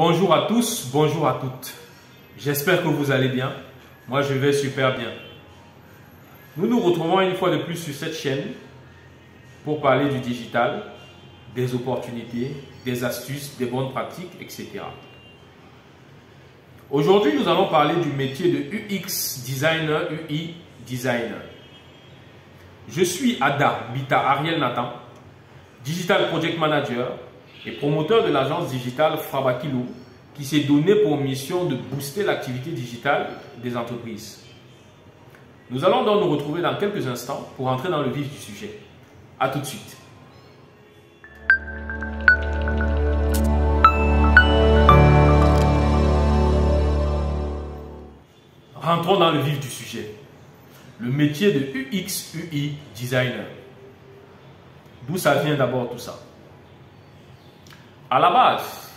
Bonjour à tous, bonjour à toutes. J'espère que vous allez bien. Moi, je vais super bien. Nous nous retrouvons une fois de plus sur cette chaîne pour parler du digital, des opportunités, des astuces, des bonnes pratiques, etc. Aujourd'hui, nous allons parler du métier de UX designer, UI designer. Je suis Ada Bita Ariel Nathan, Digital Project Manager et promoteur de l'agence digitale Frabakilo, qui s'est donné pour mission de booster l'activité digitale des entreprises. Nous allons donc nous retrouver dans quelques instants pour entrer dans le vif du sujet. A tout de suite. Rentrons dans le vif du sujet. Le métier de UX UI designer. D'où ça vient d'abord tout ça? À la base,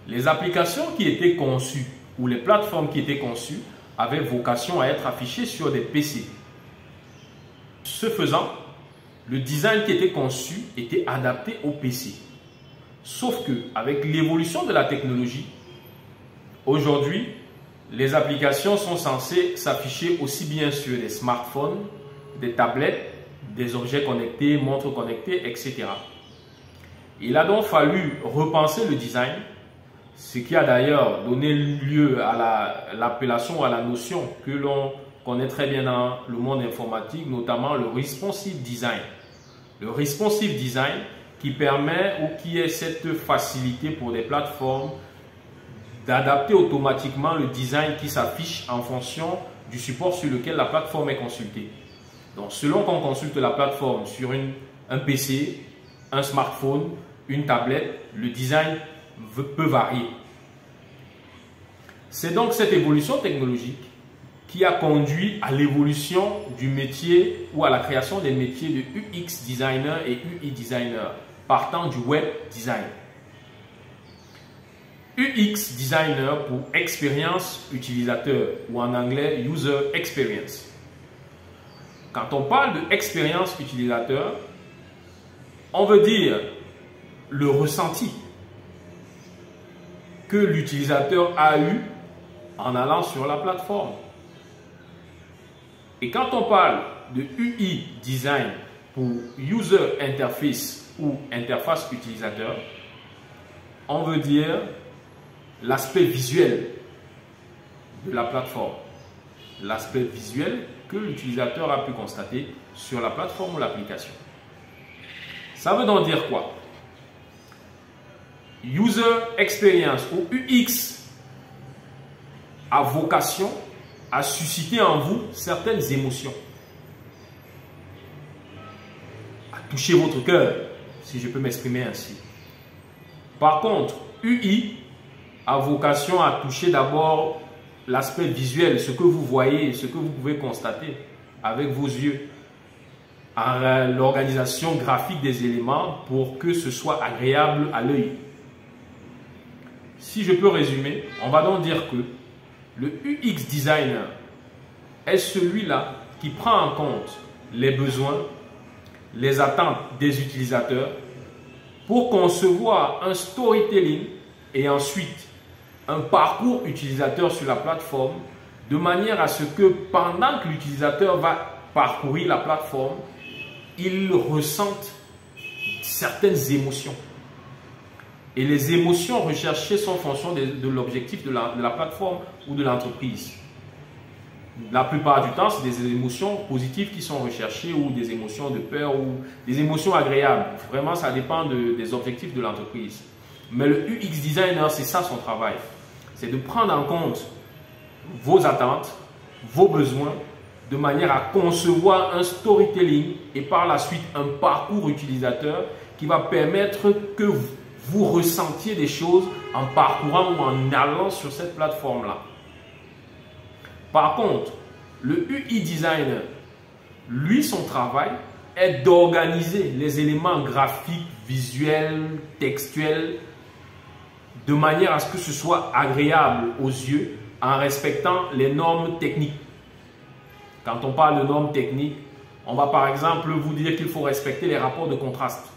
les applications qui étaient conçues ou les plateformes qui étaient conçues avaient vocation à être affichées sur des PC. Ce faisant, le design qui était conçu était adapté au PC. Sauf que, avec l'évolution de la technologie, aujourd'hui, les applications sont censées s'afficher aussi bien sur des smartphones, des tablettes, des objets connectés, montres connectées, etc. Il a donc fallu repenser le design, ce qui a d'ailleurs donné lieu à l'appellation, à la notion que l'on connaît très bien dans le monde informatique, notamment le responsive design. Le responsive design qui permet ou qui est cette facilité pour des plateformes d'adapter automatiquement le design qui s'affiche en fonction du support sur lequel la plateforme est consultée. Donc, selon qu'on consulte la plateforme sur un PC, un smartphone, une tablette, le design peut varier. C'est donc cette évolution technologique qui a conduit à l'évolution du métier ou à la création des métiers de UX designer et UI designer, partant du web design. UX designer pour expérience utilisateur ou en anglais user experience. Quand on parle de expérience utilisateur, on veut dire le ressenti que l'utilisateur a eu en allant sur la plateforme. Et quand on parle de UI design pour user interface ou interface utilisateur, on veut dire l'aspect visuel de la plateforme, l'aspect visuel que l'utilisateur a pu constater sur la plateforme ou l'application. Ça veut donc dire quoi? User experience ou UX a vocation à susciter en vous certaines émotions, à toucher votre cœur, si je peux m'exprimer ainsi. Par contre, UI a vocation à toucher d'abord l'aspect visuel, ce que vous voyez, ce que vous pouvez constater avec vos yeux, l'organisation graphique des éléments pour que ce soit agréable à l'œil. Si je peux résumer, on va donc dire que le UX designer est celui-là qui prend en compte les besoins, les attentes des utilisateurs pour concevoir un storytelling et ensuite un parcours utilisateur sur la plateforme de manière à ce que pendant que l'utilisateur va parcourir la plateforme, il ressente certaines émotions. Et les émotions recherchées sont en fonction de l'objectif de la plateforme ou de l'entreprise. La plupart du temps, c'est des émotions positives qui sont recherchées ou des émotions de peur ou des émotions agréables. Vraiment, ça dépend des objectifs de l'entreprise. Mais le UX designer, c'est ça son travail. C'est de prendre en compte vos attentes, vos besoins, de manière à concevoir un storytelling et par la suite un parcours utilisateur qui va permettre que vous ressentiez des choses en parcourant ou en allant sur cette plateforme-là. Par contre, le UI designer, lui, son travail est d'organiser les éléments graphiques, visuels, textuels, de manière à ce que ce soit agréable aux yeux en respectant les normes techniques. Quand on parle de normes techniques, on va par exemple vous dire qu'il faut respecter les rapports de contraste.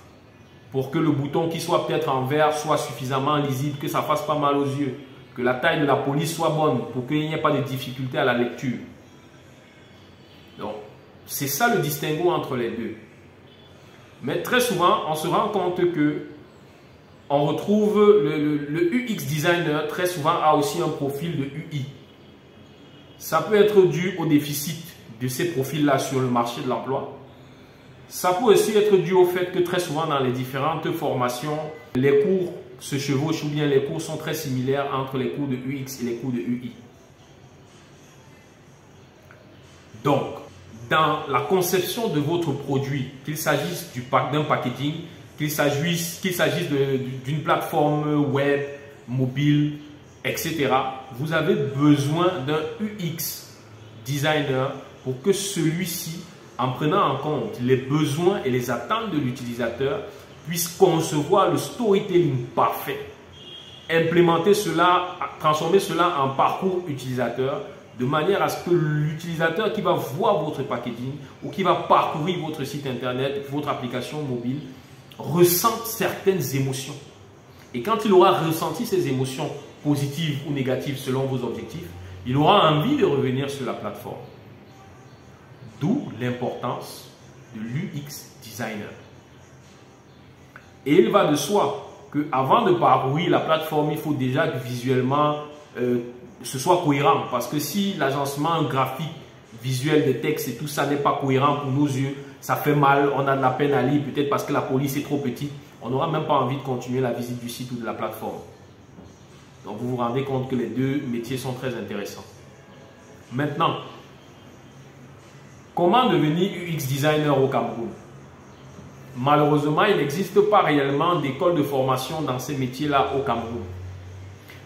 pour que le bouton qui soit peut-être en vert soit suffisamment lisible, que ça fasse pas mal aux yeux, que la taille de la police soit bonne pour qu'il n'y ait pas de difficulté à la lecture. Donc, c'est ça le distinguo entre les deux. Mais très souvent, on se rend compte que on retrouve le UX designer très souvent a aussi un profil de UI. Ça peut être dû au déficit de ces profils-là sur le marché de l'emploi. Ça peut aussi être dû au fait que très souvent dans les différentes formations, les cours se chevauchent ou bien les cours sont très similaires entre les cours de UX et les cours de UI. Donc, dans la conception de votre produit, qu'il s'agisse d'un packaging, qu'il s'agisse d'une plateforme web, mobile, etc., vous avez besoin d'un UX designer pour que celui-ci, en prenant en compte les besoins et les attentes de l'utilisateur, puisse concevoir le storytelling parfait, implémenter cela, transformer cela en parcours utilisateur, de manière à ce que l'utilisateur qui va voir votre packaging ou qui va parcourir votre site internet, votre application mobile, ressente certaines émotions. Et quand il aura ressenti ces émotions positives ou négatives selon vos objectifs, il aura envie de revenir sur la plateforme. D'où l'importance de l'UX designer. Et il va de soi qu'avant de parcourir la plateforme, il faut déjà que visuellement ce soit cohérent. Parce que si l'agencement graphique, visuel des textes et tout ça n'est pas cohérent pour nos yeux, ça fait mal, on a de la peine à lire, peut-être parce que la police est trop petite, on n'aura même pas envie de continuer la visite du site ou de la plateforme. Donc vous vous rendez compte que les deux métiers sont très intéressants. Maintenant, comment devenir UX designer au Cameroun? Malheureusement, il n'existe pas réellement d'école de formation dans ces métiers-là au Cameroun.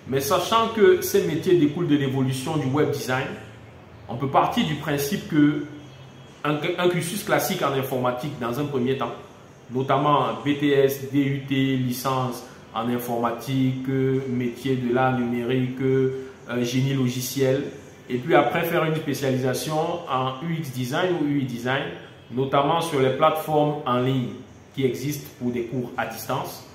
Mais sachant que ces métiers découlent de l'évolution du web design, on peut partir du principe que un cursus classique en informatique dans un premier temps, notamment BTS, DUT, licence en informatique, métier de l'art numérique, génie logiciel, et puis après faire une spécialisation en UX design ou UI design, notamment sur les plateformes en ligne qui existent pour des cours à distance,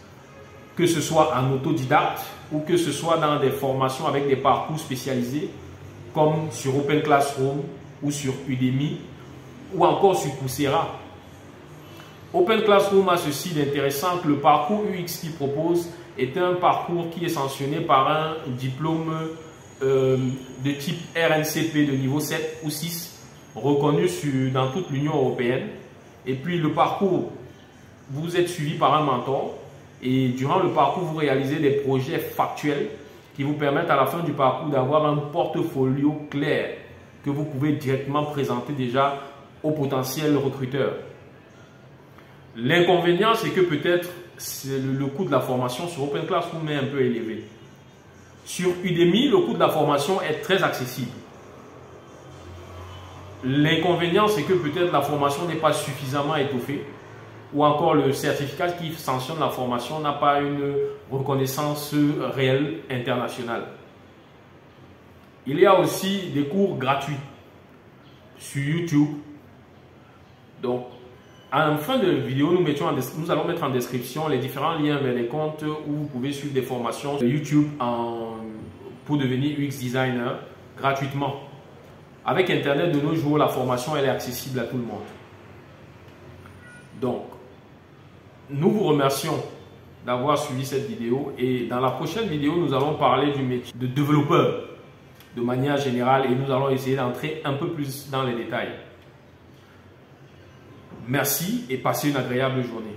que ce soit en autodidacte ou que ce soit dans des formations avec des parcours spécialisés comme sur Open Classroom ou sur Udemy ou encore sur Coursera. Open Classroom a ceci d'intéressant que le parcours UX qu'il propose est un parcours qui est sanctionné par un diplôme de type RNCP de niveau 7 ou 6 reconnu dans toute l'Union européenne. Et puis le parcours, vous êtes suivi par un mentor et durant le parcours, vous réalisez des projets factuels qui vous permettent à la fin du parcours d'avoir un portfolio clair que vous pouvez directement présenter déjà aux potentiels recruteurs. L'inconvénient, c'est que peut-être le coût de la formation sur Open Classroom est un peu élevé. Sur Udemy, le coût de la formation est très accessible. L'inconvénient, c'est que peut-être la formation n'est pas suffisamment étoffée ou encore le certificat qui sanctionne la formation n'a pas une reconnaissance réelle internationale. Il y a aussi des cours gratuits sur YouTube. Donc, en fin de vidéo, nous allons mettre en description les différents liens vers les comptes où vous pouvez suivre des formations sur YouTube pour devenir UX designer gratuitement. Avec Internet de nos jours, la formation elle est accessible à tout le monde. Donc, nous vous remercions d'avoir suivi cette vidéo et dans la prochaine vidéo, nous allons parler du métier de développeur de manière générale et nous allons essayer d'entrer un peu plus dans les détails. Merci et passez une agréable journée.